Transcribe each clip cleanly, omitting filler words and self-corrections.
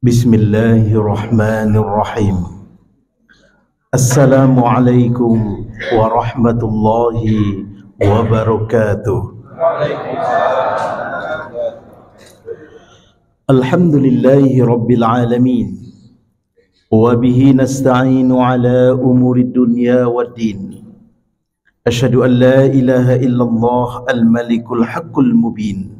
Bismillahirrahmanirrahim. Assalamualaikum warahmatullahi wabarakatuh. Alhamdulillahi rabbil alamin. Wa bihi nasta'inu ala umuri dunya waddin. Asyhadu an la ilaha illallah al-malikul haqqul mubin.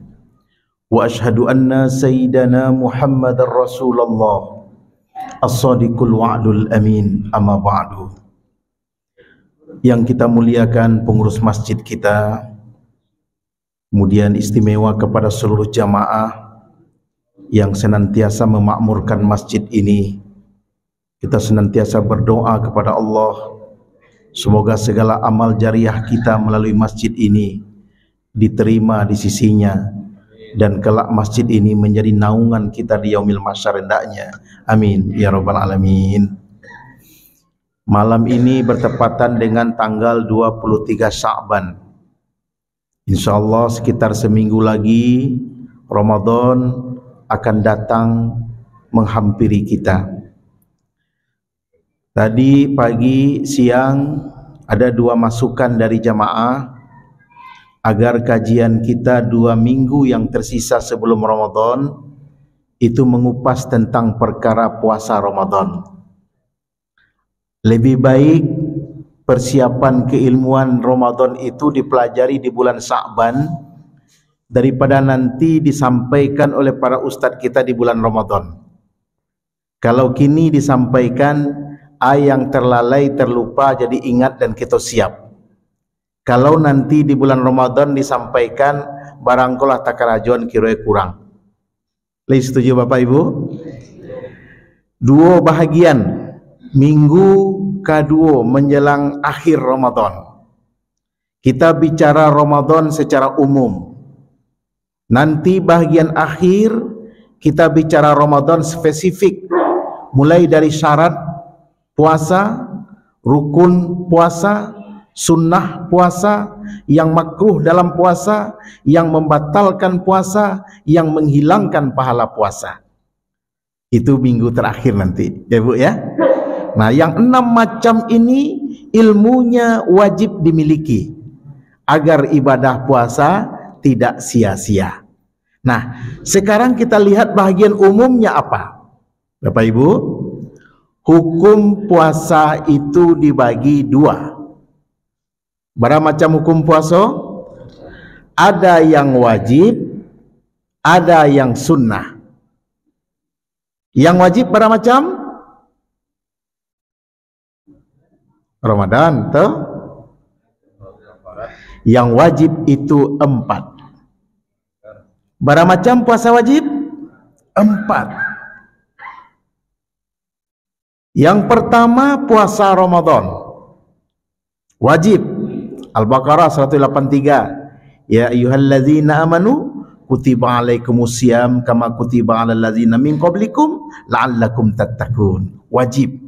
Wa ashhadu anna sayyidana Muhammadar Rasulullah as-sadiqul wa'dul amin, amma ba'du. Yang kita muliakan pengurus masjid kita, kemudian istimewa kepada seluruh jamaah yang senantiasa memakmurkan masjid ini, kita senantiasa berdoa kepada Allah semoga segala amal jariah kita melalui masjid ini diterima di sisinya, dan kelak masjid ini menjadi naungan kita di yaumil mahsyar hendaknya. Amin ya rabbal alamin. Malam ini bertepatan dengan tanggal 23 Sya'ban. Insyaallah sekitar seminggu lagi Ramadan akan datang menghampiri kita. Tadi pagi siang ada dua masukan dari jamaah agar kajian kita 2 minggu yang tersisa sebelum Ramadan itu mengupas tentang perkara puasa Ramadan. Lebih baik persiapan keilmuan Ramadan itu dipelajari di bulan Sya'ban daripada nanti disampaikan oleh para ustadz kita di bulan Ramadan. Kalau kini disampaikan, yang terlalai terlupa jadi ingat dan kita siap. Kalau nanti di bulan Ramadan disampaikan, barangkala takarajon kira kurang. Lagi setuju Bapak Ibu? Dua bahagian minggu kedua menjelang akhir Ramadan. Kita bicara Ramadan secara umum. Nanti bahagian akhir kita bicara Ramadan spesifik, mulai dari syarat puasa, rukun puasa, sunnah puasa, yang makruh dalam puasa, yang membatalkan puasa, yang menghilangkan pahala puasa. Itu minggu terakhir nanti, ya Bu ya. Nah, yang 6 macam ini ilmunya wajib dimiliki agar ibadah puasa tidak sia-sia. Nah, sekarang kita lihat bahagian umumnya apa, Bapak Ibu. Hukum puasa itu dibagi 2. Berapa macam hukum puasa? Ada yang wajib, ada yang sunnah. Yang wajib berapa macam? Ramadan, toh? Yang wajib itu 4. Berapa macam puasa wajib? 4. Yang pertama puasa Ramadan wajib. Al-Baqarah 183. Ya ayyuhallazina amanu kutiba alaikumusiyam kama kutiba alal ladzina min qablikum la'allakum tattaqun. Wajib.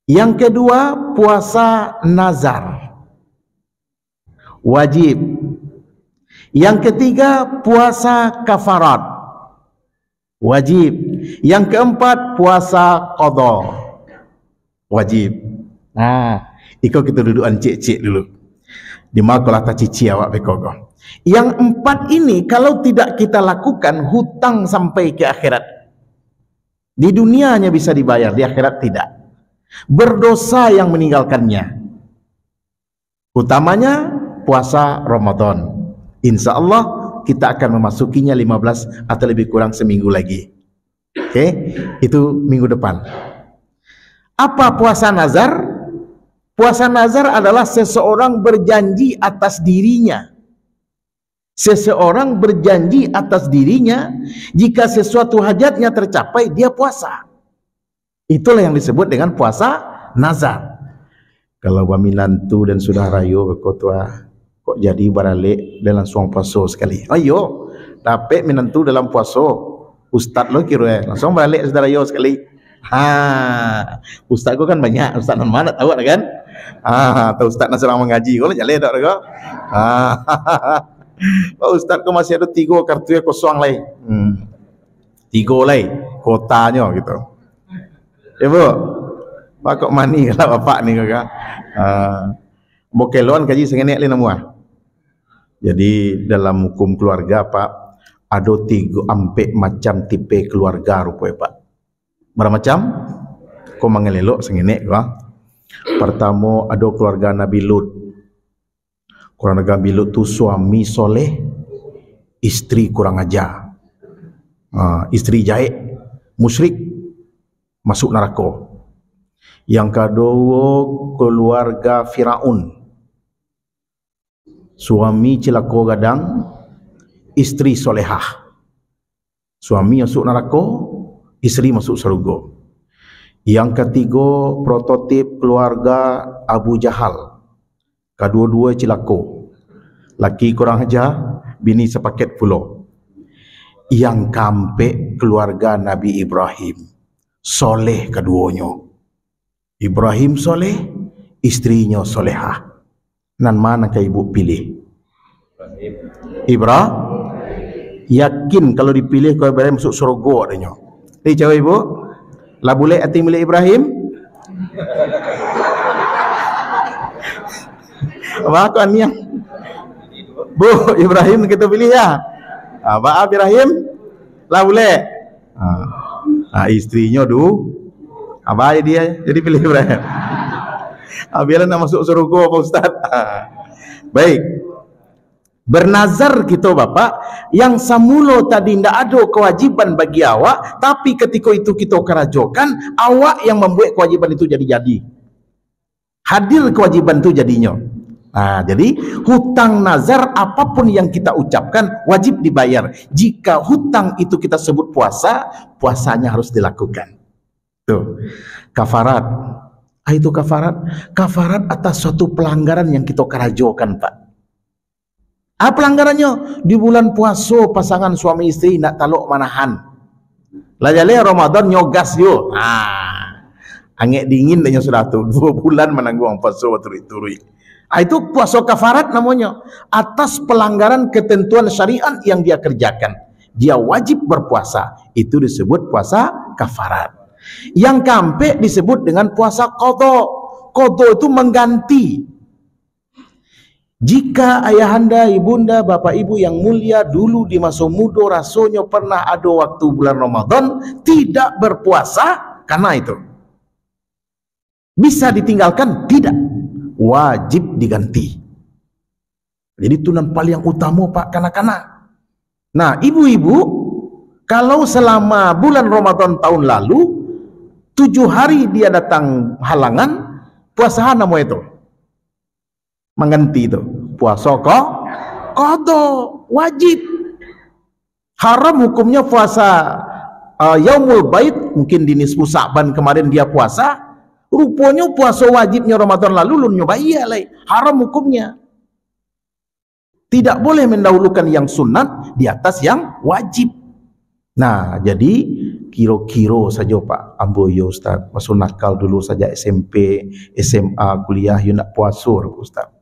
Yang kedua puasa nazar. Wajib. Yang ketiga puasa kafarat. Wajib. Yang keempat puasa qadha. Wajib. Nah, iko kita dudukan cik-cik dulu. Di makolah ta cici awak bekogo. Yang 4 ini kalau tidak kita lakukan, hutang sampai ke akhirat. Di dunianya bisa dibayar, di akhirat tidak. Berdosa yang meninggalkannya. Utamanya puasa Ramadan. Insya Allah kita akan memasukinya 15 atau lebih kurang seminggu lagi. Oke, itu minggu depan. Apa puasa nazar? Puasa nazar adalah seseorang berjanji atas dirinya. Seseorang berjanji atas dirinya, jika sesuatu hajatnya tercapai, dia puasa. Itulah yang disebut dengan puasa nazar. Kalau baminantu dan sudah rayu berkotua, kok jadi barale dalam suang puasa sekali. Ayo, tapi minantu dalam puasa, ustad lo kira langsung balik saudara yo sekali. Ustad gua kan banyak, ustad non mana tahu kan? Atau ustaz nak serang mengaji kau jalan tak rega. Pak ustaz kau masih ada 3 kartu yang kosong lagi. 3 lagi kotanya gitu. Ibu, Pak kok mani kalau bapak ni kakak. Bokelon kaji sengenek li namua. Jadi dalam hukum keluarga Pak, ada 3 macam tipe keluarga rupanya Pak. Berapa macam? Kau mengelelok sengenek kau. Pertama ada keluarga Nabi Lut. Keluarga Nabi Lut tu suami soleh, istri kurang ajar. Istri jahat, musyrik, masuk neraka. Yang kedua keluarga Firaun. Suami celaka gadang, istri solehah. Suami masuk neraka, istri masuk surga. Yang ketiga prototip keluarga Abu Jahal. Kedua-dua celaka. Laki kurang ajar, bini sepaket pulau. Yang keempat keluarga Nabi Ibrahim. Soleh keduanya. Ibrahim soleh, istrinya solehah. Nan mana ke ibu pilih? Ibrahim. Yakin kalau dipilih kau Ibrahim masuk surga adanya. Ni jawab ibu. Lah boleh hati milik Ibrahim? Apa kan yang Bu Ibrahim kita pilih ya? Maaf Ibrahim. Lah boleh. Istrinya du. Apa dia? Jadi pilih Ibrahim. Biarlah nak masuk surga Pak Ustaz. Baik. Bernazar kita Bapak, yang semula tadi tidak ada kewajiban bagi awak, tapi ketika itu kita kerajokan, awak yang membuat kewajiban itu jadi-jadi. Hadir kewajiban itu jadinya. Jadi hutang nazar apapun yang kita ucapkan wajib dibayar. Jika hutang itu kita sebut puasa, puasanya harus dilakukan. Tuh, kafarat. Itu kafarat. Kafarat atas suatu pelanggaran yang kita kerajokan, Pak. Pelanggarannya di bulan puasa pasangan suami istri nak taluk manahan. Lajale Ramadan nyogas yo. Angin dingin dan sudah tu 2 bulan menanggung puasa turi-turi. Itu puasa kafarat namanya. Atas pelanggaran ketentuan syariat yang dia kerjakan, dia wajib berpuasa. Itu disebut puasa kafarat. Yang kampe disebut dengan puasa qadha. Qadha itu mengganti. Jika ayahanda, ibunda, bapak ibu yang mulia dulu di masa muda rasanya pernah ada waktu bulan Ramadan tidak berpuasa karena itu, bisa ditinggalkan? Tidak, wajib diganti. Jadi itu yang paling utama Pak kanak-kanak. Nah ibu-ibu, kalau selama bulan Ramadan tahun lalu 7 hari dia datang halangan, puasa nama itu mengganti itu puasa qadha, wajib. Haram hukumnya puasa yaumul bait, mungkin di nisfu Sa'ban kemarin dia puasa, rupanya puasa wajibnya Ramadan lalu lu nyobai alai. Haram hukumnya. Tidak boleh mendahulukan yang sunat di atas yang wajib. Nah, jadi kira-kira saja Pak ambo ya Ustaz, masa nakal dulu saja SMP, SMA, kuliah you nak puasa Ustaz.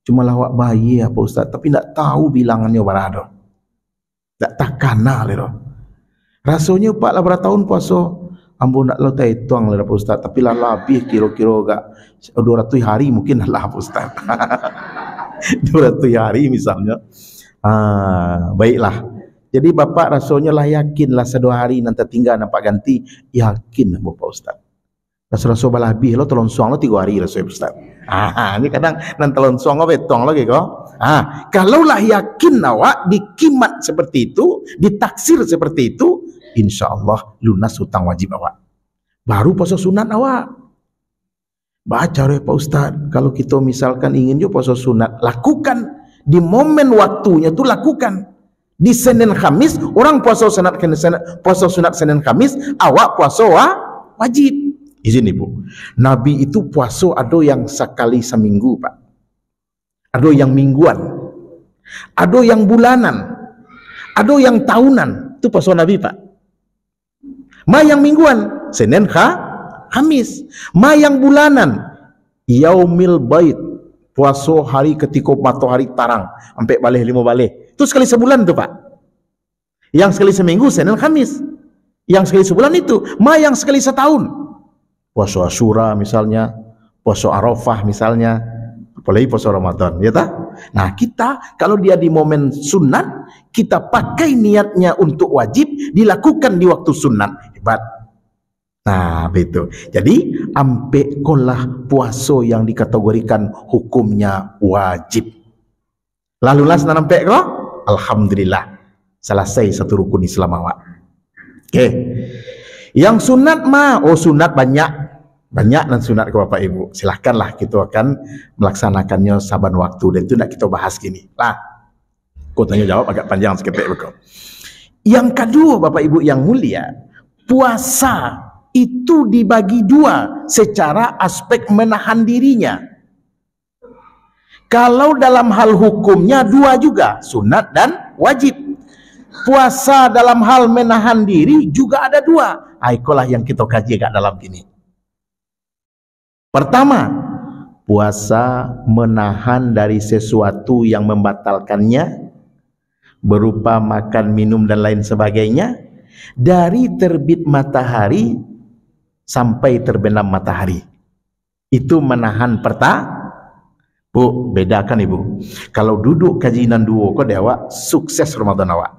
Cuma lawak bayi apa Ustaz, tapi tak tahu bilangannya berapa. Tak takana lero. Rasanya Pak lah berapa tahun puasa, ambo nak lo tai tuang lah Ustaz, tapi lah lebih kira-kira gak 200 hari mungkin lah Ustaz. 200 hari misalnya. Baiklah. Jadi Bapak rasanya lah yakinlah 2 hari nanti tinggal nampak ganti, yakin Bapak Ustaz. Rasa-rasa balabih lo tolong suang lo 3 hari rasa Ustaz. Ini kadang nanti tolong suang lo betong lagi kok. Kalaulah yakin awak dikimat seperti itu, ditaksir seperti itu, insya-Allah lunas hutang wajib awak. Baru puasa sunat awak. Baca deh Pak Ustaz, kalau kita misalkan ingin juga puasa sunat, lakukan di momen waktunya tuh lakukan. Di Senin Kamis orang puasa sunat Senin Kamis, awak puasa wajib. Izin Ibu, Nabi itu puasa ada yang sekali seminggu Pak, ada yang mingguan, ada yang bulanan, ada yang tahunan. Itu puasa Nabi Pak. Ma yang mingguan Senin Kamis, ma yang bulanan yaumil bait, puasa hari ketika matahari tarang sampai balik 5 balik. Itu sekali sebulan tuh Pak. Yang sekali seminggu Senin Kamis. Yang sekali sebulan itu, yang sekali setahun. Puasa Asyura misalnya, puasa Arafah misalnya, apalagi puasa Ramadan, ya tak? Nah, kita kalau dia di momen sunat, kita pakai niatnya untuk wajib, dilakukan di waktu sunat. Hebat. Nah, begitu. Jadi, ampe kolah puasa yang dikategorikan hukumnya wajib. Lalu lah nampak kok? Alhamdulillah. Selesai satu rukun Islam awak. Oke. Yang sunat sunat banyak dan sunat ke Bapak Ibu. Silahkanlah kita akan melaksanakannya saban waktu, dan itu nak kita bahas gini. Nah, aku tanya jawab agak panjang seketik betul. Yang kedua Bapak Ibu yang mulia, puasa itu dibagi dua secara aspek menahan dirinya. Kalau dalam hal hukumnya dua juga, sunat dan wajib. Puasa dalam hal menahan diri juga ada dua. Itulah yang kita kaji kat dalam ini. Pertama, puasa menahan dari sesuatu yang membatalkannya, berupa makan, minum dan lain sebagainya, dari terbit matahari sampai terbenam matahari. Itu menahan Bu, bedakan Ibu. Kalau duduk kajian duo kok awak sukses Ramadan awak.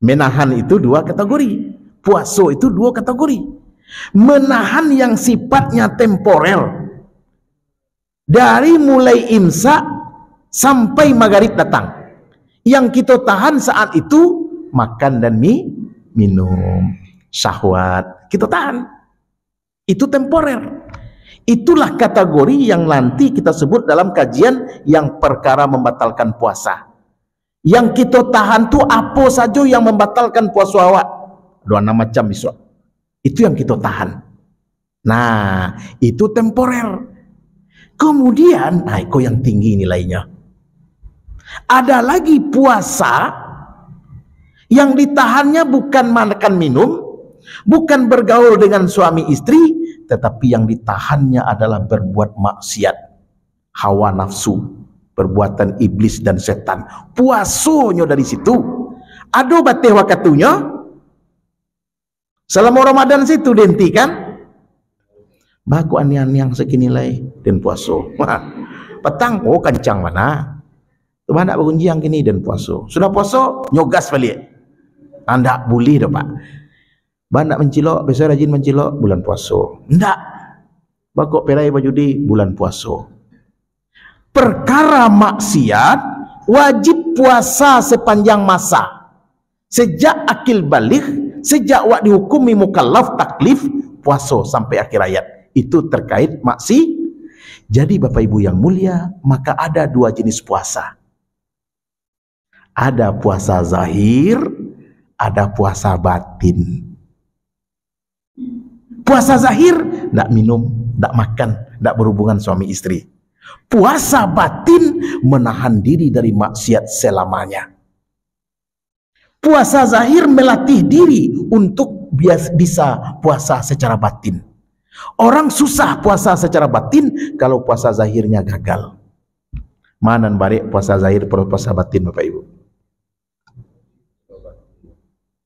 Menahan itu dua kategori. Puasa itu dua kategori. Menahan yang sifatnya temporer, dari mulai imsak sampai magharib datang. Yang kita tahan saat itu makan dan minum, syahwat, kita tahan. Itu temporer. Itulah kategori yang nanti kita sebut dalam kajian yang perkara membatalkan puasa. Yang kita tahan tu apa saja yang membatalkan puasa awak. Dua macam isu. Itu yang kita tahan. Nah, itu temporer. Kemudian, itu yang tinggi nilainya. Ada lagi puasa yang ditahannya bukan makan minum, bukan bergaul dengan suami istri, tetapi yang ditahannya adalah berbuat maksiat, hawa nafsu, perbuatan iblis dan setan. Puasanya dari situ. Ada batih wakatunya. Selama Ramadan situ dihentikan. Baku anian-anian sekinilai dan puasa. Petang, kencang mana? Tuhan nak bergunjiang kini dan puasa. Sudah puasa, nyogas balik. Anda boleh dah Pak. Banyak mencilok, biasa rajin mencilok bulan puasa. Enggak. Bakok perai baju di bulan puasa. Perkara maksiat wajib puasa sepanjang masa. Sejak akil balik, sejak wak dihukumi mukallaf taklif, puasa sampai akhir hayat. Itu terkait maksiat. Jadi Bapak Ibu yang mulia, maka ada dua jenis puasa. Ada puasa zahir, ada puasa batin. Puasa zahir, tidak minum, tidak makan, tidak berhubungan suami istri. Puasa batin, menahan diri dari maksiat selamanya. Puasa zahir melatih diri untuk bisa puasa secara batin. Orang susah puasa secara batin kalau puasa zahirnya gagal. Mana barik puasa zahir puasa batin Bapak Ibu?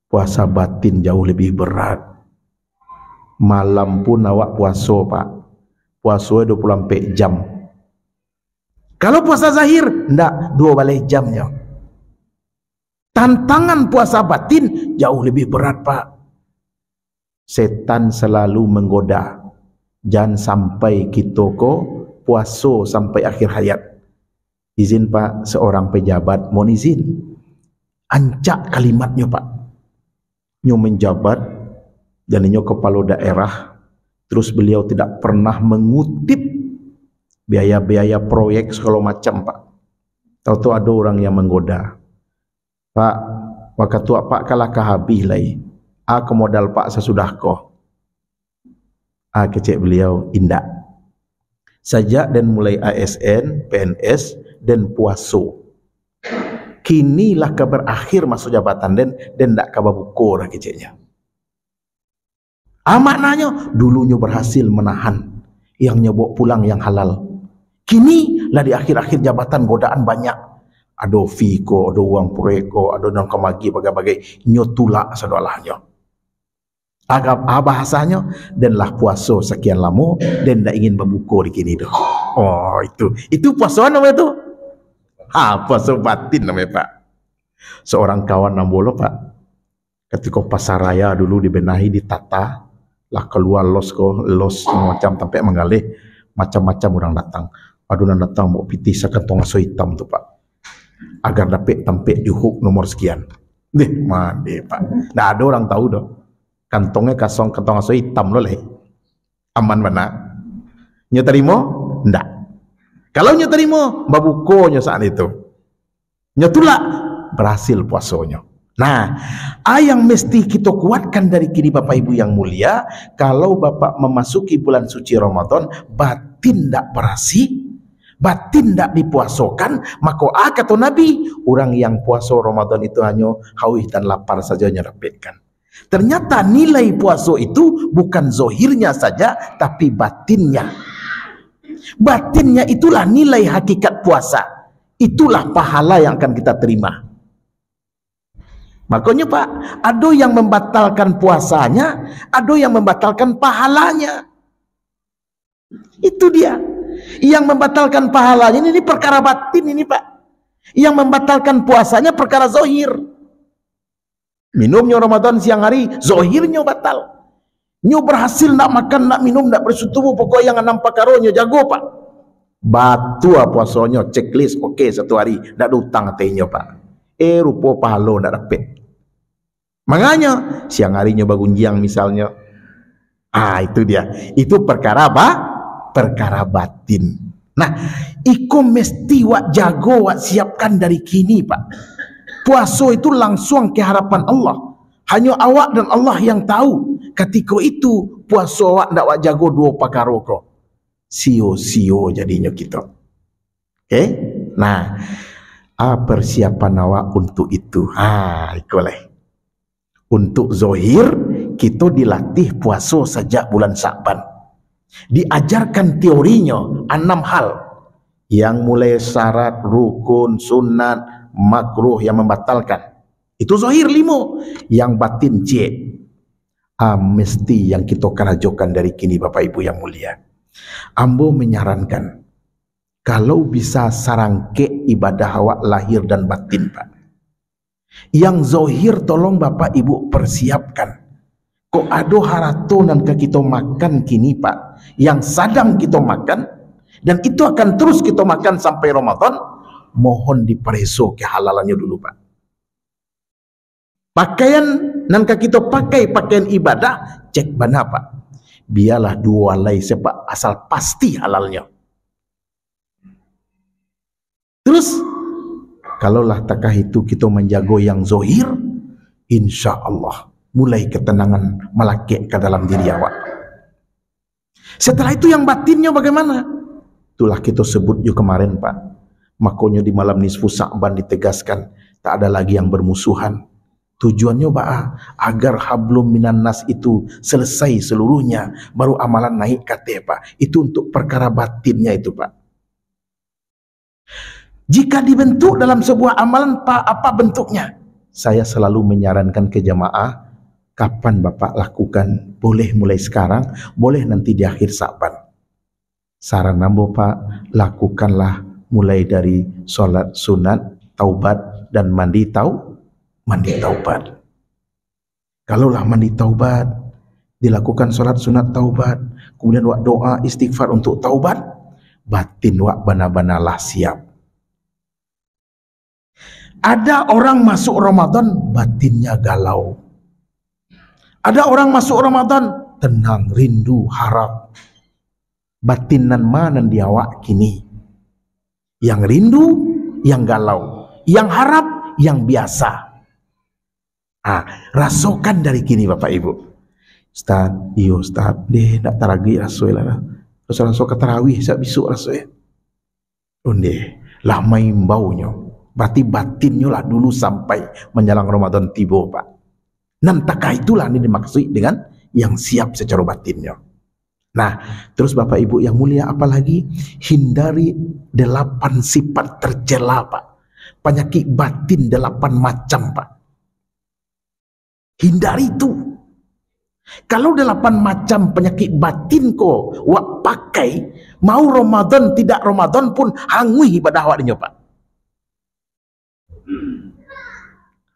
Puasa batin jauh lebih berat. Malam pun awak puasa Pak. Puasa 24 jam. Kalau puasa zahir, enggak, 2 balik jamnya. Tantangan puasa batin jauh lebih berat Pak. Setan selalu menggoda. Jangan sampai kita puasa sampai akhir hayat. Izin Pak, seorang pejabat mohon izin. Ancak kalimatnya Pak. Nyo menjabat dan nyo kepala daerah, terus beliau tidak pernah mengutip biaya-biaya proyek segala macam Pak. Tahu-tahu ada orang yang menggoda. Pak, waktu Pak kalah habis lagi. Ke modal Pak sesudah ko. Kecek beliau indak. Sajak dan mulai ASN, PNS dan puaso. Kinilah kabar akhir masuk jabatan dan ndak kabar buku dah keceknya. Maknanya dulunya berhasil menahan yang nyebok pulang yang halal. Kini lah di akhir-akhir jabatan godaan banyak. ada fiko, ada uang pureko, ada nang kamagi bagai-bagai nyotulak sadolahnya. Agak bahasanya danlah puasa sekian lama dan tak ingin berbuka di kini dah. Oh, itu puasa namanya tu. Puasa batin namanya Pak. Seorang kawan nam bola Pak, ketika pasar raya dulu dibenahi, ditata lah, keluar los macam sampai mengalih, macam-macam orang datang. Adunan datang mau piti sakantong aso hitam tu Pak, agar dapat tampil di hook nomor sekian. Mande Pak, dah ada orang tahu dah. Kantongnya kosong, kantong aso hitam loh leh. Aman mana? Nyo terima? Ndak. Kalau nyo terima, babukonya saat itu. Nyo tulak, berhasil puasanya. Nah, yang mesti kita kuatkan dari kini Bapak Ibu yang mulia, kalau Bapak memasuki bulan suci Ramadan, batin ndak berasi, batin ndak dipuasokan, maka kata Nabi, orang yang puasa Ramadan itu hanya haus dan lapar saja nyerepetkan. Ternyata nilai puasa itu bukan zohirnya saja, tapi batinnya. Batinnya itulah nilai hakikat puasa. Itulah pahala yang akan kita terima. Makanya Pak, ada yang membatalkan puasanya, ada yang membatalkan pahalanya. Itu dia. Yang membatalkan pahalanya ini perkara batin ini Pak. Yang membatalkan puasanya perkara zohir. Minumnya Ramadan siang hari, zohirnya batal. Nyo berhasil nak makan, nak minum, nak bersetubuh, pokoknya yang nampak karonya jago Pak. Batu puasanya, checklist, okey satu hari, nak ada utang hatinya Pak. Rupa pahala nak dapat. Makanya siang harinya bagunjiang misalnya. Itu dia. Itu perkara perkara batin. Nah, iko mesti wak jago, wak siapkan dari kini Pak. Puasa itu langsung ke harapan Allah. Hanya awak dan Allah yang tahu. Ketika itu puasa awak ndak wak jago dua perkara kok. Sio-sio jadinya kita. Okay? Nah, persiapan awak untuk itu. Ikulah. Untuk zohir, kita dilatih puasa sejak bulan Sya'ban. Diajarkan teorinya 6 hal. Yang mulai syarat, rukun, sunat, makruh yang membatalkan. Itu zohir 5. Yang batin cek. Mesti yang kita kerajokan dari kini Bapak Ibu yang mulia. Ambo menyarankan, kalau bisa sarangke ibadah awak lahir dan batin Pak. Yang zohir tolong Bapak Ibu persiapkan. Kok ada haratonan ke kita makan kini Pak, yang sedang kita makan, dan itu akan terus kita makan sampai Ramadan, mohon diperhiso kehalalannya dulu Pak. Pakaian nan kita pakai pakaian ibadah, cek mana Pak. Biarlah dua lay sebab asal pasti halalnya. Terus kalaulah takah itu kita menjaga yang zohir, insya Allah mulai ketenangan melakik ke dalam diri awak. Setelah itu yang batinnya bagaimana? Itulah kita sebut juga kemarin Pak. Makanya di malam nisfu Sya'ban ditegaskan tak ada lagi yang bermusuhan. Tujuannya agar hablum minan nas itu selesai seluruhnya, baru amalan naik kata Pak. Itu untuk perkara batinnya itu Pak. Jika dibentuk dalam sebuah amalan Pak, apa bentuknya? Saya selalu menyarankan ke jamaah, kapan Bapak lakukan? Boleh mulai sekarang, boleh nanti di akhir Sya'ban. Saran nambo Pak, lakukanlah mulai dari sholat sunat, taubat, dan mandi taubat. Kalaulah mandi taubat, dilakukan sholat sunat taubat, kemudian wak doa istighfar untuk taubat, batin wak bana-banalah siap. Ada orang masuk Ramadan batinnya galau. Ada orang masuk Ramadan tenang, rindu, harap. Batinan mana di awak kini? Yang rindu, yang galau, yang harap, yang biasa. Rasakan dari kini Bapak Ibu. Ustaz, deh nak taragi rasul lah. Rasul ke tarawih sak besok rasul. Onde, lah main baunya. Berarti batinnya lah dulu sampai menjelang Ramadan tiba Pak. Nantakah itulah ini dimaksud dengan yang siap secara batinnya. Nah, terus Bapak Ibu yang mulia, apalagi hindari 8 sifat tercela Pak. penyakit batin 8 macam, Pak. Hindari itu. Kalau 8 macam penyakit batin ko wak pakai, mau Ramadan tidak Ramadan pun hangui ibadah wak dinyo, Pak.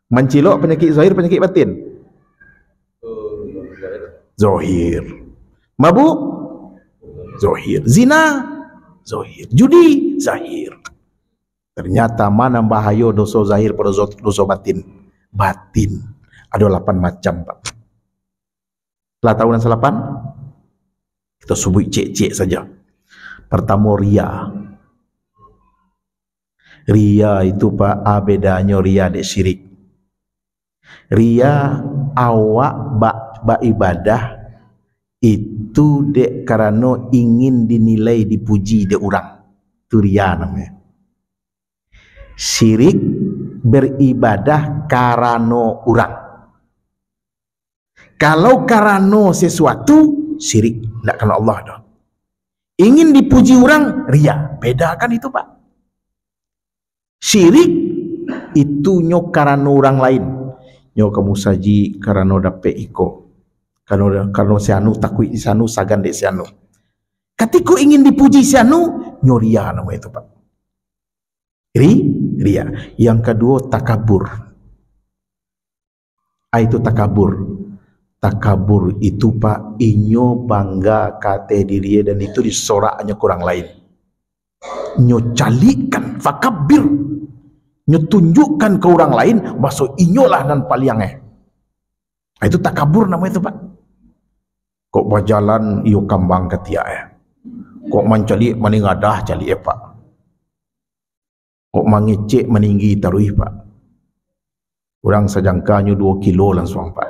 Mencilok penyakit zahir, penyakit batin. Zahir. Mabuk? Zahir. Zina? Zahir. Judi? Zahir. Ternyata mana bahaya dosa zahir pada dosa batin? Batin. Ada 8 macam, Pak. Telah tahu dan salapan? Kita sebut cek-cek saja. Pertama, ria. Ria itu, Pak, bedanya ria dek syirik. Ria awak bak ibadah itu dek karena ingin dinilai, dipuji dek orang. Itu ria namanya. Syirik beribadah karena orang. Kalau karena sesuatu, syirik, tidak karena Allah dah. Ingin dipuji orang, ria. Bedakan itu, Pak. Syirik itu nyo karena orang lain. Nyo kamu saji karena dapat iko. Karena sianu takui sianu sagan dek sianu. Ketika ingin dipuji sianu, nyo ria nama itu, Pak. Ria. Yang kedua, takabur. Itu takabur. Takabur itu, Pak, inyo bangga kate diri dan itu disoraknya kurang lain. Nyo calikan, fakabir. Nyo tunjukkan ke orang lain bahwa inyo lah nan paliangnya. Itu takabur namanya itu, Pak. Kok berjalan iyo kambang ketia ya. Kok mencali meningadah cali Pak. Kok mengecek meninggi taruh, Pak. Orang sejangkanya 2 kilo langsung, Pak.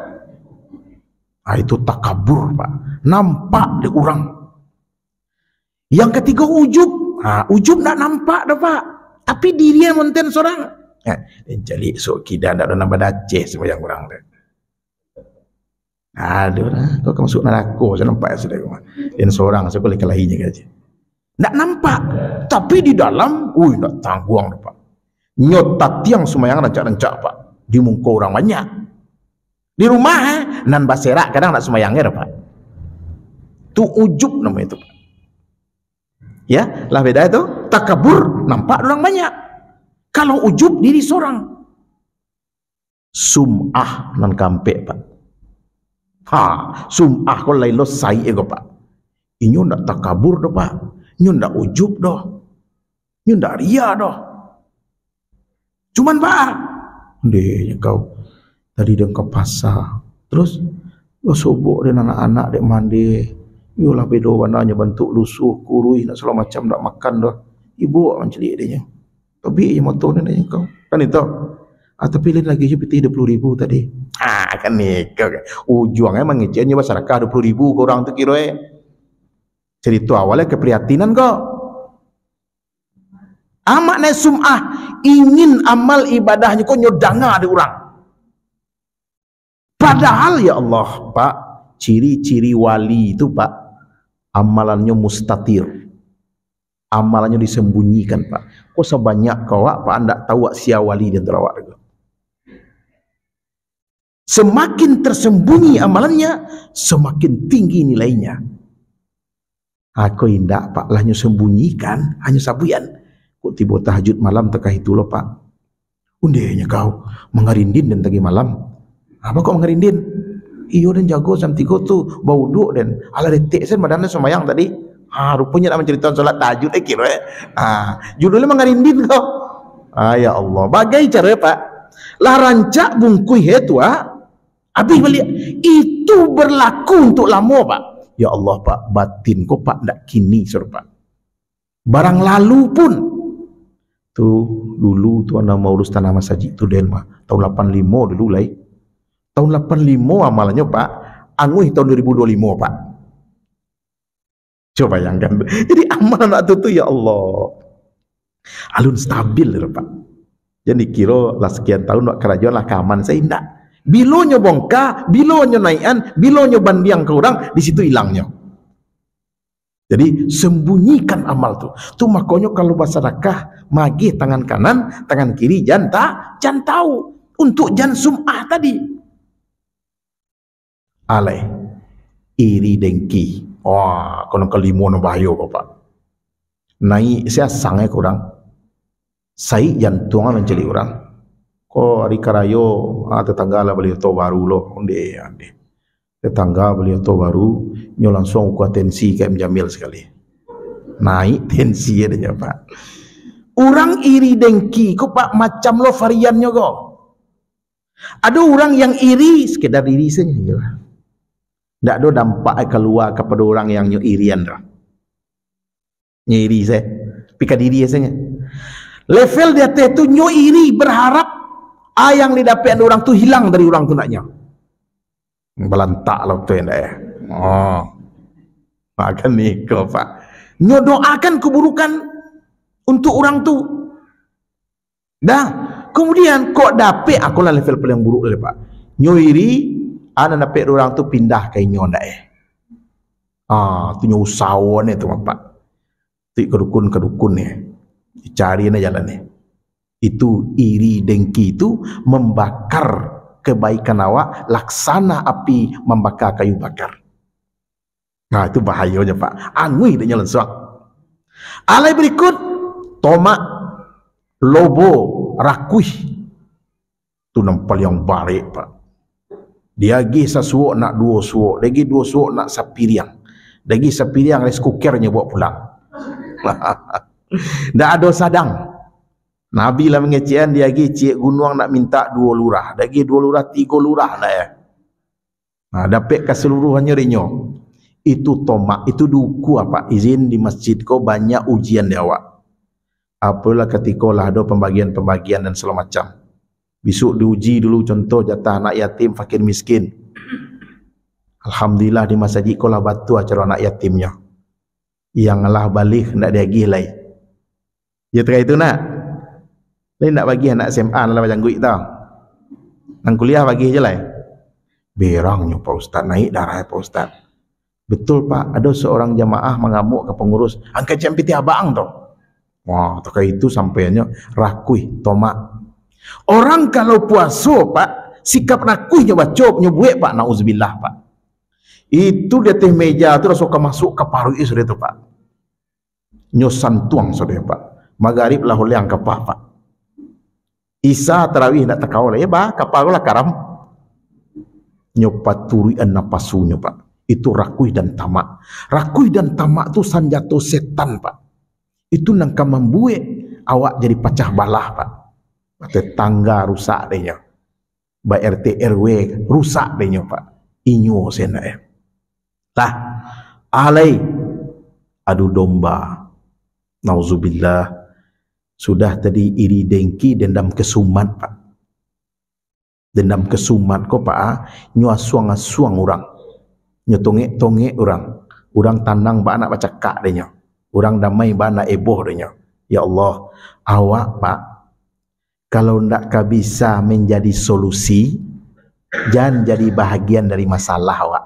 Itu takabur, Pak. Nampak deh orang. Yang ketiga, ujub. Ujub nak nampak dah, Pak. Tapi dirinya monten seorang. Dan cari sok kita ada nama Aceh semua yang orang dah. Aduh lah, kau masuk neraka saya nampak sudah. Dan seorang saya boleh kelahinya aja. Tak nampak, tapi di dalam, nak tangguang dah, Pak. Nyotat yang semayang rancak-rancak, Pak. Di muka orang banyak. Di rumah, nan baserak kadang nak semayangnya dah, Pak. Tu ujub nama itu, Pak. Ya, lah beda itu. Takabur, nampak orang banyak. Kalau ujub, diri seorang. Sum'ah nan kampek, Pak. Sum'ah kalau lain lo sai ego, Pak. Inyo ndak takabur dah, Pak. Inyo ndak ujub dah. Inyo ndak ria dah. Cuman, Pak, deh kau tadi dia ke pasar. Terus sobok dan anak-anak dek mandi. Yolah bedo warnanya bentuk lusuh, kurui, nak segala macam nak makan dah. Ibu macam dia. Tapi yang motor ni kau. Kan itu. Tapi lain lagi je peti 20,000 tadi. Kan ni kau. Ujungnya mengeceknya masyarakat 20,000 korang tu kira cerita awalnya keprihatinan kau. Makna sum'ah ingin amal ibadahnya kau nyodanga ada orang. Padahal ya Allah, Pak, ciri-ciri wali itu, Pak, amalannya mustatir. Amalannya disembunyikan, Pak. Kok sebanyak kau, Pak, anda tahu sia wali di antara awak. Semakin tersembunyi amalannya, semakin tinggi nilainya. Aku indah, Pak, lahnya sembunyikan, hanya sabuyan. Kok tiba tahajud malam tekah itu loh, Pak. Undehnya kau mengarindin dan tagi malam. Apa kok mengerindin? Iyo dan jago jam 3 tu bau duk dan ala detik sen badannya semayang tadi. Rupanya nak menceritakan solat tahajud kira. Judulnya mengerindin kau. Ya Allah, bagai cara Pak. Lah rancak bungkui itu habis balik itu berlaku untuk lama, Pak. Ya Allah, Pak, batin kau, Pak, ndak kini sur, Pak. Barang lalu pun tu dulu tu anda mau urus tanah masjid tu Denma tahun 85 dulu lah. Tahun 85 amalannya, Pak, angui tahun 2025, Pak. Coba bayangkan. Jadi amalan waktu itu ya Allah. Alun stabil, Pak. Jadi kira lah sekian tahun kerajaan lah keaman saya indah. Bilonyo bongkar, bilonyo naikan, bilonyo bandiang ke orang, di situ hilangnya. Jadi sembunyikan amal tu. Tu makanya kalau bersedekah, magih tangan kanan, tangan kiri jangan tahu untuk jan sum'ah tadi. Alai iri dengki. Wah, kono kelimo no bahaya Bapak. Naik saya sangai kurang. Sai jantung menceli orang. Ko hari karayo tetangga lah beli auto baru loh. Onde. Tetangga beli auto baru, nyo langsung ku atensi kayak menjamil sekali. Naik tensi adanya Pak. Orang iri dengki kok Pak macam lo variannya kok. Ada orang yang iri sekedar iri saja ya. Tak ada dampak keluar kepada orang yang nyo irian dah. Nyiri saya, pika diri saja. Level di atas tu nyo iri berharap yang didapat orang tu hilang dari orang tu naknya. Belantak lah tu yang dah. Oh, makan ni kau Pak. Nyo doakan keburukan untuk orang tu. Dah, kemudian kok dapat aku lah level paling buruk le Pak. Nyo iri, ana dapat orang tu pindah ke nyo ndak tu nyo usahawan itu Pak. Tik kedukun ni. Cari na jalan ni. Itu iri dengki itu membakar kebaikan awak, laksana api membakar kayu bakar. Nah, itu bahayanya Pak. Angui dia nyala suak. Alai berikut tomak, lobo, rakuih. Itu nampal yang baik Pak. Dia lagi sesuak nak dua suak, lagi dua suak nak sapiriang. Lagi sapiriang rice cookernya buat pulang. Tak ada sadang. Nabi lah mengecian dia lagi cik gunung nak minta 2 lurah. Lagi 2 lurah 3 lurah dah ya. Dapat keseluruhannya rinyo. Itu tomak, itu duku apa? Izin di masjid kau banyak ujian dia awak. Apalah ketika lah ada pembagian-pembagian dan segala macam. Besok diuji dulu contoh jatah anak yatim fakir miskin. Alhamdulillah di masjid kau lah batu acara anak yatimnya. Yang Allah balik nak diagih lain. Ya terkait itu nak. Lain nak bagi anak SMA dalam macam guik tau. Nang kuliah bagi je lah. Berangnya Pak Ustaz, naik darah Pak Ustaz. Betul Pak, ada seorang jamaah mengamuk ke pengurus. Angkat campiti abang tau. Wah, terkait itu sampainya rakuih, tomak. Orang kalau puasa Pak, sikap rakuihnya bacop, nyebuek Pak, na'udzubillah Pak. Itu di atas meja tu rasa masuk ke paru is tu Pak. Nyosan tuang saudara Pak. Magharib lah oleh ang kapah Pak. Isa tarawih nak takau lah ya bah kapal lah karam. Nyopaturian napasunya Pak. Itu rakuih dan tamak. Rakuih dan tamak tu sanjata setan Pak. Itu nangka membuat awak jadi pecah balah Pak. Tetangga rusak dehnya. Ba RT RW rusak dehnya Pak. Inyo sena lah alai adu domba. Nauzubillah. Sudah tadi iri dengki, dendam kesumat Pak. Dendam kesumat kok Pak, nyu asuang-asuang orang. Nyu tongek-tongek orang. Orang tanang ba anak baca kak denya. Orang damai ba anak eboh denya. Ya Allah, awak Pak, kalau ndak bisa menjadi solusi, jangan jadi bahagian dari masalah awak.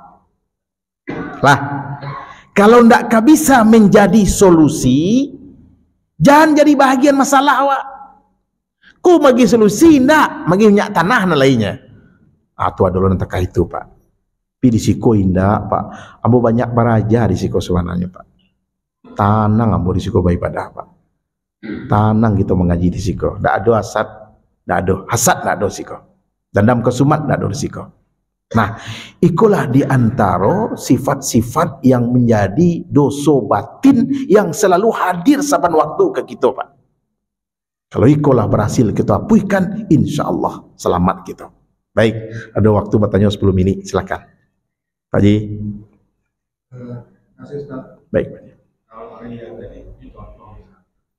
Lah, kalau ndak bisa menjadi solusi, jangan jadi bahagian masalah awak. Ku bagi solusi ndak, bagi minyak tanah na lainnya. Tu adalah nanti itu Pak. Tapi di siko indah Pak. Ambo banyak baraja di siko sebenarnya Pak. Tanang ambo di siko beribadah Pak. Tanang kita mengaji di siko. Ndak ada hasad, ndak ada hasad, ndak ada siko. Dendam kesumat ndak ada di siko. Nah, ikulah di antara sifat-sifat yang menjadi dosa batin yang selalu hadir saban waktu ke kita Pak. Kalau ikulah berhasil kita apuikan, insya-Allah selamat kita. Baik, ada waktu bertanya 10 minit, silakan. Pak Haji. Baik, Pak Haji.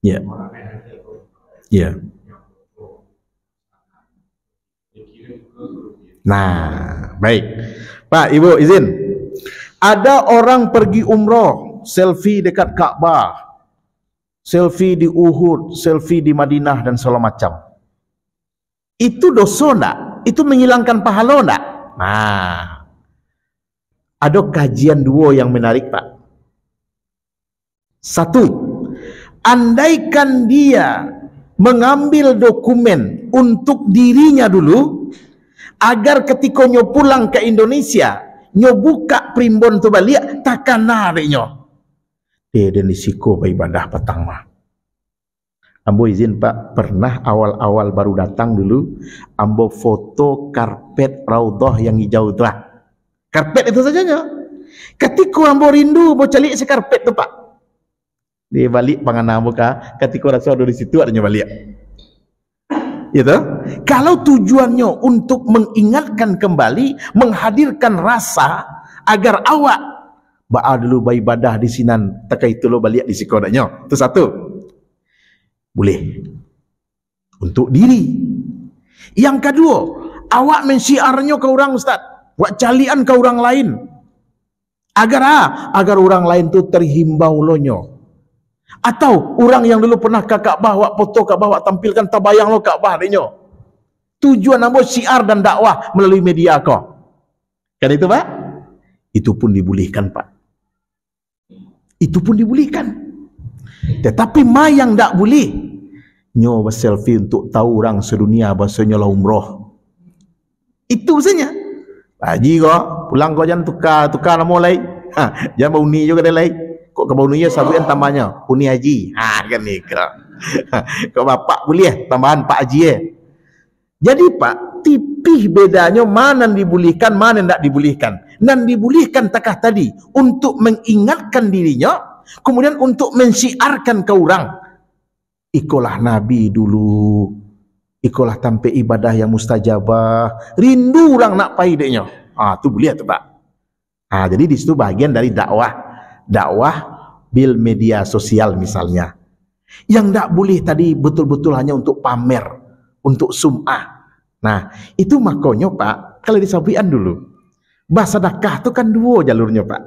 Ya. Ya. Nah, baik. Pak, Ibu izin. Ada orang pergi umroh, selfie dekat Ka'bah, selfie di Uhud, selfie di Madinah dan segala macam. Itu dosa enggak? Itu menghilangkan pahala enggak? Nah, ada kajian dua yang menarik Pak. Satu, andaikan dia mengambil dokumen untuk dirinya dulu, agar ketika nyo pulang ke Indonesia, nyo buka primbon tu balik, takkan narik nyo. Dia nisiko beribadah petang mah. Ambo izin Pak, pernah awal-awal baru datang dulu, ambo foto karpet Raudhah yang hijau tu lah. Karpet itu sajanya. Ketika ambo rindu, ambo cari si karpet tu Pak. Dia balik pangan ambo kah, ketika rasa ada di situ adanya balik. Gitu? Kalau tujuannya untuk mengingatkan kembali, menghadirkan rasa agar awak ba'a dulu beribadah di sinan, tak itu lo balik di sikodanya. Itu satu. Boleh untuk diri. Yang kedua, awak mensyiarnya ke orang Ustaz, buat calian ke orang lain, agar orang lain tu terhimbau lonyo. Atau orang yang dulu pernah ke Kaabah, wak foto Kaabah, wak tampilkan tabayang lo Kaabah denyo. Tujuan ambo syiar dan dakwah melalui media kau. Kan itu Pak? Itu pun dibolehkan Pak. Itu pun dibolehkan. Tetapi yang tak boleh, nyo berselfie untuk tahu orang sedunia bahasanya lah umroh. Itu saja. Haji kau pulang kau jangan tukar nama lain. Jangan bau ni juga dia lain. Kok ke bau ni ya sabuan tambahnya uni haji. Kan ni kau. Kau bapak boleh tambahan Pak Haji . Jadi Pak, tipih bedanya mana dibolehkan, mana tidak dibolehkan. Dan dibolehkan takah tadi untuk mengingatkan dirinya, kemudian untuk mensyiarkan ke orang. Ikolah Nabi dulu, ikolah tampil ibadah yang mustajabah, rindu orang nak paidanya. Tu boleh tu Pak. Jadi di situ bagian dari dakwah bil media sosial misalnya. Yang tak boleh tadi betul-betul hanya untuk pamer, untuk sum'ah. Nah, itu makanya Pak, kalau disabian dulu, bersedekah itu kan dua jalurnya Pak.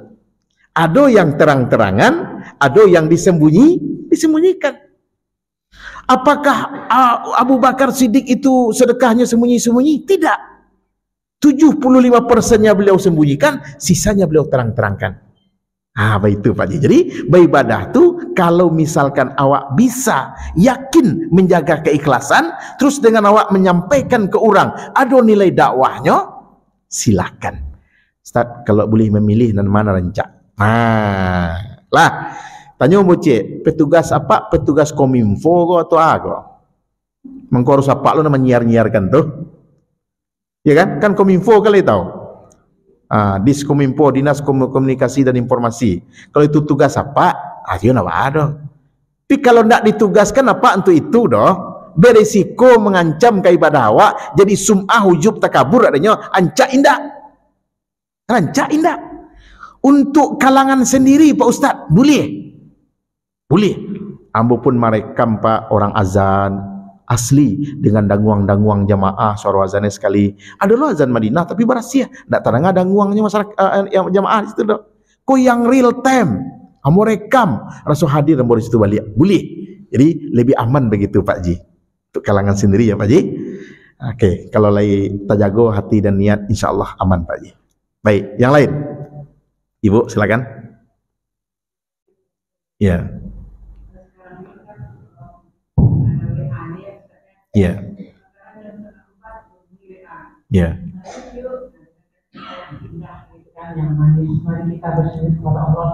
Ada yang terang-terangan, ada yang disembunyikan. Apakah Abu Bakar Siddiq itu sedekahnya sembunyi-sembunyi? Tidak. 75%-nya beliau sembunyikan, sisanya beliau terang-terangkan. Itu Pak Ji. Jadi beribadah tu kalau misalkan awak bisa yakin menjaga keikhlasan, terus dengan awak menyampaikan ke orang ada nilai dakwahnya, silakan. Ustaz, kalau boleh memilih dan mana rancak. Lah, tanya Cik, petugas apa? Petugas Kominfo ko atau apa? Mengko harus apa lo nama nyiar-nyiarkan tuh? Ya kan? Kan Kominfo kali tahu. Diskominfo, Dinas Komunikasi dan Informasi. Kalau itu tugas apa? Dia nak ada. Tapi kalau tidak ditugaskan apa untuk itu doh? Berisiko mengancam keibadah awak, jadi sum'ah ujub takabur adanya, ancak indah. Rancak indah. Untuk kalangan sendiri Pak Ustaz, boleh. Boleh. Ambo pun merekam Pak orang azan asli dengan danguang-danguang jamaah suara azannya sekali. Adalah azan Madinah tapi berhasil. Tak terang danguangnya masyarakat yang jamaah di situ dah. Kau yang real time. Ambo rekam, rasa hadir ambo di situ balik. Boleh. Jadi lebih aman begitu Pak Ji. Untuk kalangan sendiri ya Pak Ji. Okey, kalau lagi terjaga hati dan niat insya-Allah aman Pak Ji. Baik, yang lain. Ibu silakan. Ya. Ya. Ya. Yang mari kita bersyukur kepada Allah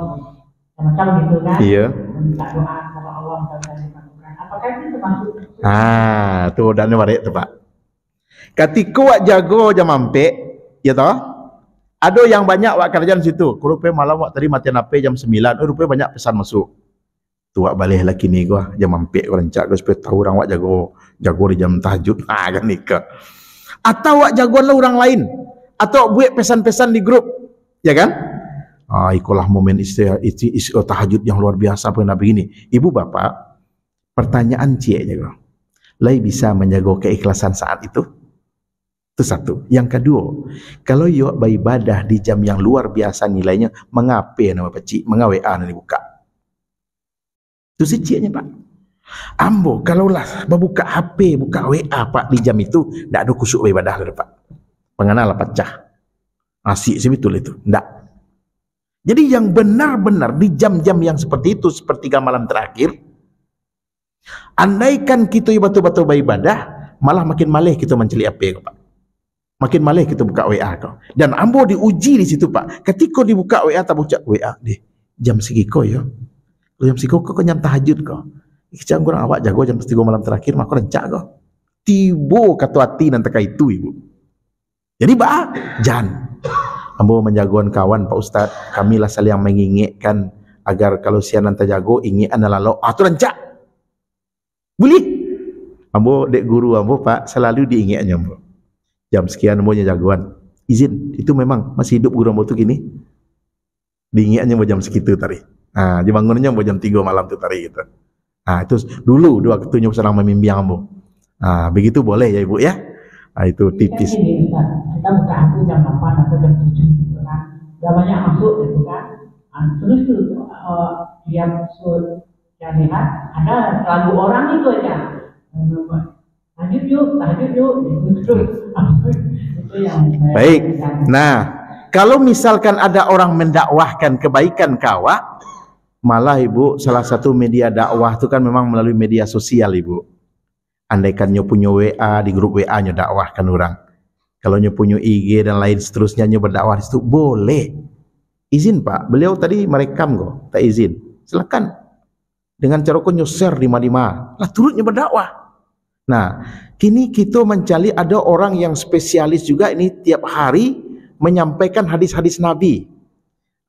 macam gitu kan. Iya. Minta doa kepada Allah dan dikabulkan. Apakah itu termasuk? Tu dan warik tu Pak. Ketika wak jago jam mampek, ya toh? Ada yang banyak wak kerjaan situ. Rupa malam wak tadi mati nape jam 9, rupa banyak pesan masuk. Tu wak balik lagi ni gua jam mampek gua rencak gua supaya tahu orang wak jago di jam tahajud. Kan nikah. Atau wak jagoan lah orang lain. Atau buat pesan-pesan di grup. Ya kan? Ikulah momen tahajud yang luar biasa pernah begini. Ibu bapak, pertanyaan cik je kau. Lai bisa menjaga keikhlasan saat itu? Itu satu. Yang kedua, kalau you beribadah di jam yang luar biasa nilainya, mengapa nama pecik, mengapa WA ni buka? Itu si ciknya Pak. Ambo kalaulah buka HP, buka WA Pak di jam itu, tak ada kusuk beribadah lah Pak. Pengenal pecah. Asyik sebetul itu. Tak. Jadi yang benar-benar di jam-jam yang seperti itu, sepertiga malam terakhir, andaikan kita betul-betul beribadah, malah makin malih kita menceli apa Pak. Makin malih kita buka WA kau. Dan ambo diuji di situ Pak. Ketika dibuka WA tak buka WA deh. Jam segi kau ya. Jam segi kau nyam tahajud kau. Jangan kurang awak jago jam 3 malam terakhir maka rencak kau. Tibo kata hati nanti itu ibu. Jadi jangan. Ambo menjagoan kawan Pak Ustaz, kamilah saling mengingatkan agar kalau sian nanti jago ingat lalu tu rancak. Boleh. Ambo dek guru ambo Pak selalu diingatnya ambo. Jam sekian ambo jagoan. Izin, itu memang masih hidup guru ambo tu gini. Diingatnya ambo jam segitu tadi. Nah, dibangunnya ambo jam 3 malam tu tadi gitu. Nah, itu dulu dua waktunya sedang membimbing ambo. Nah, begitu boleh ya Ibu ya. Nah, itu tipis. Kita buka aku jam 8 atau jam 7 gitu kan. Gak banyak masuk gitu kan. Terus tuh dia lihat ada lagu orang itu aja. Tahajud yuk gitu. Itu yang baik. Nah, kalau misalkan ada orang mendakwahkan kebaikan kawa, malah Ibu salah satu media dakwah itu kan memang melalui media sosial Ibu. Andaikan nyo punya WA di grup WA nyo dakwahkan orang. Kalau nyo punya IG dan lain seterusnya nyo berdakwah di situ boleh. Izin Pak, beliau tadi merekam kok, tak izin. Silakan. Dengan cara nyo share di mana-mana. Lah turutnya berdakwah. Nah, kini kita mencari ada orang yang spesialis juga ini tiap hari menyampaikan hadis-hadis Nabi.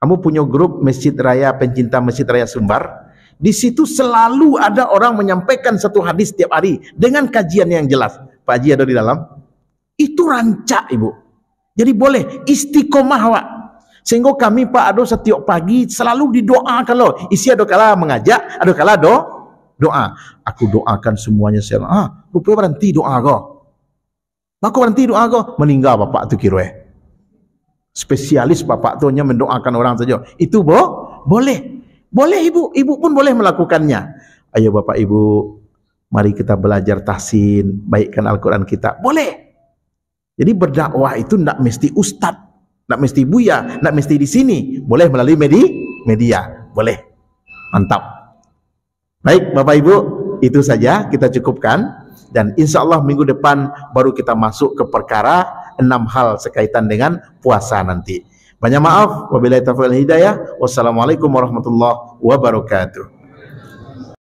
Kamu punya grup Masjid Raya Pencinta Masjid Raya Sumbar. Di situ selalu ada orang menyampaikan satu hadis tiap hari dengan kajian yang jelas. Pak Haji ada di dalam. Itu rancak Ibu. Jadi boleh istiqomah Wak. Sehingga kami Pak Ado setiap pagi selalu didoakan loh. Isi ada kala mengajak, ada kala doa. Aku doakan semuanya. Rupanya berhenti doa kau. Maka berhenti doa kau. Meninggal bapak tu kira. Spesialis bapak tu hanya mendoakan orang saja. Itu boleh. Boleh Ibu pun boleh melakukannya. Ayo Bapak Ibu, mari kita belajar tahsin, baikkan Al-Quran kita. Boleh. Jadi berdakwah itu tidak mesti ustad, tidak mesti buya, tidak mesti di sini. Boleh melalui media. Boleh. Mantap. Baik Bapak Ibu, itu saja kita cukupkan. Dan insya Allah minggu depan baru kita masuk ke perkara 6 hal sekaitan dengan puasa nanti. Banyak maaf, wabillahi taufiq wal hidayah. Wassalamualaikum warahmatullahi wabarakatuh.